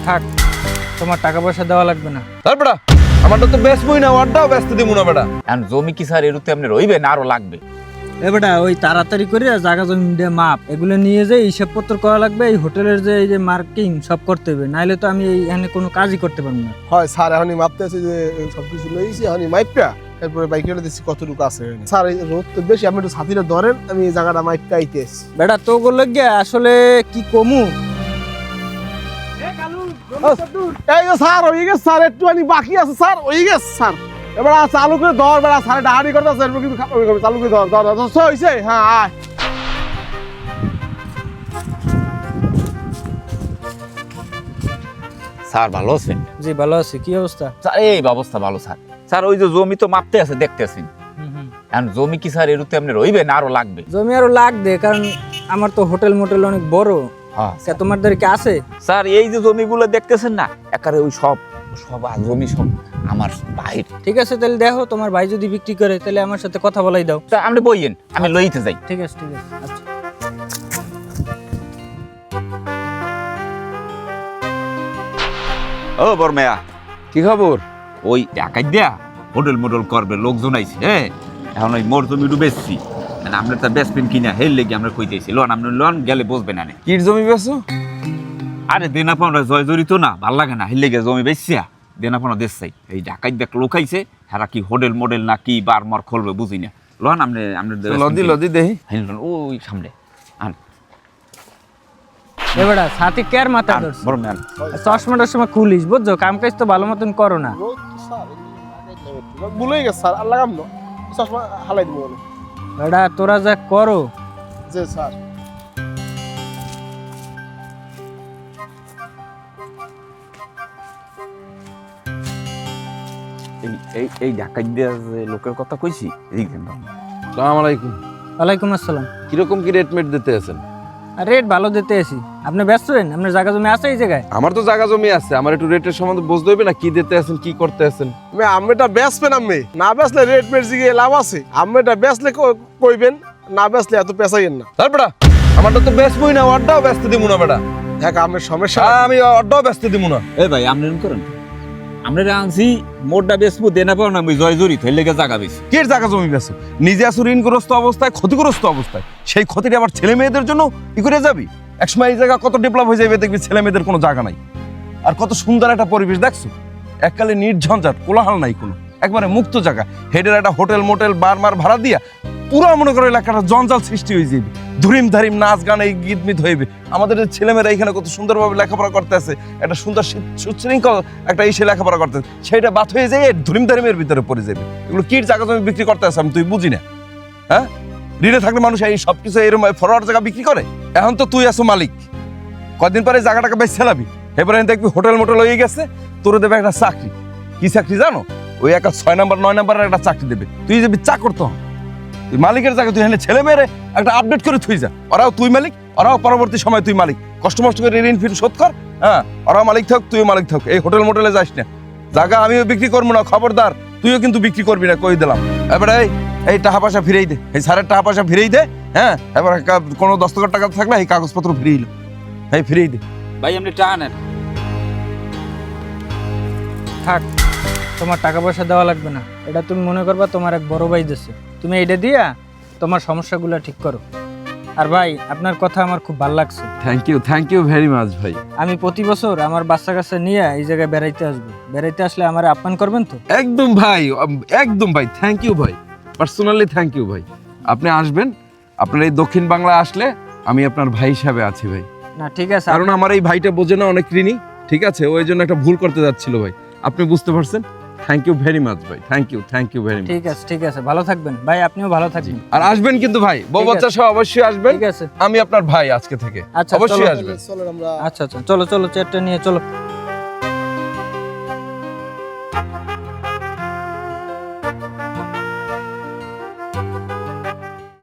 থাক, তোমার টাকা পয়সা দেওয়া লাগবে না। তারপরে আমারটা তো বেচবই না, ওরটাও বেচতে দিব না বেটা। এখন জমি কি স্যার এরুতে আপনি রইবে না আরো লাগবে? এ বেটা, ওই তাড়াতাড়ি করে জায়গা জমি দিয়ে মাপ এগুলো নিয়ে যে হিসাবপত্র করা লাগবে, এই হোটেলের যে এই যে মার্কিং সব করতে হবে, নাইলে তো আমি এখানে কোনো কাজই করতে পারবো না। হয় স্যার, এখনই মাপতে আছে যে সবকিছু লইছি, এখনই মাইপটা এরপরে বাইকে দিচ্ছি কতটুকু আছে। স্যার এই রোদ তো বেশি, আপনি একটু ছাতিটা ধরেন, আমি এই জায়গাটা মাইপটা আইতেছি। বেটা তো গুলো গিয়া আসলে কি কমু। এই যে স্যার হয়ে গেছে স্যার, একটুখানি বাকি আছে স্যার, হয়ে গেছে স্যার। এবার চালু করে ধর বেড়া, স্যার ডাহাড়ি করতে আছে, কিন্তু চালু করে ধর ধর ধর হয়েছে। হ্যাঁ আয় স্যার ভালো আছেন? জি ভালো আছি, কি অবস্থা? স্যার এই ব্যবস্থা ভালো স্যার। স্যার ওই যে জমি তো মাপতে আছে দেখতে আছেন, এখন জমি কি স্যার এরুতে আপনি রইবে না আরো লাগবে? জমি আরো লাগবে, কারণ আমার তো হোটেল মোটেল অনেক বড়। হ্যাঁ তোমাদের কি আছে? স্যার এই যে জমিগুলো দেখতেছেন না, একারে ওই সব সব জমি সব আমার ভাইয়ের। ঠিক আছে, তাহলে দেখো তোমার ভাই যদি বিক্রি করে তাহলে আমার সাথে কথা বলাই দাও। স্যার আপনি বইয়েন, আমি লইতে যাই। ঠিক আছে ঠিক আছে, আচ্ছা। ও বর্মেয়া, কি খবর? ওই টাকা দিয়া হোটেল মোটেল করবে লোকজন আইছে, হ্যাঁ এখন ওই মোর জমি ডুবেছি, আমরা তো বেসবেন কিনা হেল লেগে আমরা কইতেছি লোন, আপনি লোন গেলে বসবে না। কি জমি বেচো? আরে দেনা পাওনা জয় জড়িত না, ভাল লাগে না, হেল লেগে জমি বেচছিয়া দেনা পাওনা দেশ চাই। এই ঢাকায় দেখ লোক আইছে, হেরা কি হোটেল মডেল না কি বার মার খুলবে বুঝি না। লোন আপনি লদি লদি দেহি। ওই সামনে আন এবারে সাথী কেয়ার মাথা আন, ধরছে। বড় ম্যান চশমাটার সময় খুলিস, বুঝছো? কাম কাজ তো ভালো মতন করো না। রোদ তো স্যার ভুলে গেছে স্যার, আর লাগাম না, চশমা হালাই দিব বলে। বেটা তোরা যা করো। যে স্যার এই এই এই ঢাকায় দিয়া যে লোকের কথা কইছি এই কিন্তু আসসালামু আলাইকুম। ওয়ালাইকুম আসসালাম। কিরকম কি রেট মেট দিতে আছেন? আর রেট ভালো দিতে আসি। আপনি ব্যস্ত হন? আপনার জায়গা জমি আছে এই জায়গায়? আমার তো জায়গা জমি আছে, আমার একটু রেটের সম্বন্ধে বুঝতে হবে না, কি দিতে আছেন কি করতে আছেন। আমি এটা বেচবেন, আমি না বেচলে রেট মেট জিগে লাভ আছে। আমি এটা বেচলে কইবেন, না বেচলে এত পেঁচাইয়েন না। তারপরে আমারটা তো বেচবই না, ওরটাও বেচতে দিব না বেটা। দেখ আমার সমস্যা, আমি ওরটাও বেচতে দিব না। এই ভাই আপনি করেন, আমরা আনছি মোটটা বেচবো দেনা পাও না, আমি জয় জড়িত হেল লেগে জায়গা বেশি। কে জায়গা জমি বেচো? নিজে আসো ঋণগ্রস্ত অবস্থায়, ক্ষতিগ্রস্ত অবস্থায়, সেই ক্ষতিটা আবার ছেলে মেয়েদের জন্য কি করে যাবি? একসময় এই জায়গা কত ডেভেলপ হয়ে যাবে দেখবি, ছেলে মেয়েদের কোনো জায়গা নাই। আর কত সুন্দর একটা পরিবেশ দেখছো, এককালে নির্ঝঞ্ঝাট, কোলাহল নাই কোনো, একবারে মুক্ত জায়গা। হেডের একটা হোটেল মোটেল বার মার ভাড়া দিয়া পুরো মনে করো এলাকাটা জঞ্জাল সৃষ্টি হয়ে যাবে, ধুরিম ধারিম নাচ গান এই গীত মিত হইবে। আমাদের ছেলেমেয়েরা এখানে কত সুন্দরভাবে লেখাপড়া করতে আছে, একটা সুন্দর সুশৃঙ্খল একটা এসে লেখাপড়া করতে, সেটা বাদ হয়ে যায় ধুরিম ধারিমের ভিতরে পড়ে যাবে। এগুলো কি জায়গা জমি বিক্রি করতে আছে আমি তুই বুঝি না। হ্যাঁ, ঋণে থাকলে মানুষ এই সবকিছু এরকম ফরওয়ার্ড জায়গা বিক্রি করে। এখন তো তুই আছো মালিক, কদিন পরে জায়গাটাকে বেশ ছেলাবি, এবারে দেখবি হোটেল মোটেল হয়ে গেছে, তোর দেবে একটা চাকরি। কি চাকরি জানো? ওই একটা 6 নম্বর 9 নম্বরের একটা চাকরি দেবে, তুই যাবি চাকর। তো তুই মালিকের জায়গায় তুই এখানে ছেলে মেয়েরে একটা আপডেট করে থুই যা, ওরাও তুই মালিক, ওরাও পরবর্তী সময় তুই মালিক, কষ্ট মষ্ট করে ঋণ ফির শোধ কর। হ্যাঁ, ওরাও মালিক থাক, তুইও মালিক থাক। এই হোটেল মোটেলে যাস না, জায়গা আমিও বিক্রি করবো না, খবরদার তুইও কিন্তু বিক্রি করবি না, কই দিলাম। এবারে এই টাকা পয়সা ফিরেই দে, এই স্যারের টাকা পয়সা ফিরেই দে। হ্যাঁ, এবার কোনো দস্তখত টাকা থাকলে এই কাগজপত্র ফিরিয়ে লো, এই ফিরেই দে। ভাই আপনি টাকা নেন। থাক, তোমার টাকা পয়সা দেওয়া লাগবে না। এটা তুমি মনে করবা তোমার এক বড় ভাই দিছে, তুমি এটা দিয়া তোমার সমস্যাগুলো ঠিক করো। আর ভাই আপনার কথা আমার খুব ভালো লাগছে। থ্যাংক ইউ ভেরি মাচ ভাই। আমি প্রতি বছর আমার বাচ্চা কাচ্চা নিয়ে এই জায়গায় বেড়াইতে আসবো, বেড়াইতে আসলে আমার আপ্যায়ন করবেন তো? একদম ভাই, একদম ভাই, থ্যাংক ইউ ভাই, পার্সোনালি থ্যাংক ইউ ভাই। আপনি আসবেন, আপনার এই দক্ষিণ বাংলা আসলে আমি আপনার ভাই হিসাবে আছি ভাই। না ঠিক আছে, কারণ আমার এই ভাইটা বোঝে না অনেক ঋণী, ঠিক আছে, ওই জন্য একটা ভুল করতে যাচ্ছিল ভাই, আপনি বুঝতে পারছেন। থ্যাংক ইউ ভেরি মাচ ভাই, থ্যাংক ইউ ভেরি মাচ। ঠিক আছে, ভালো থাকবেন ভাই, আপনিও ভালো থাকবেন। আর আসবেন কিন্তু ভাই, বউ বাচ্চা সহ অবশ্যই আসবেন। ঠিক আছে, আমি আপনার ভাই আজকে থেকে আচ্ছা অবশ্যই চলো। আসবেন। চলো আমরা আচ্ছা চলো চলো, চেয়ারটা নিয়ে চলো।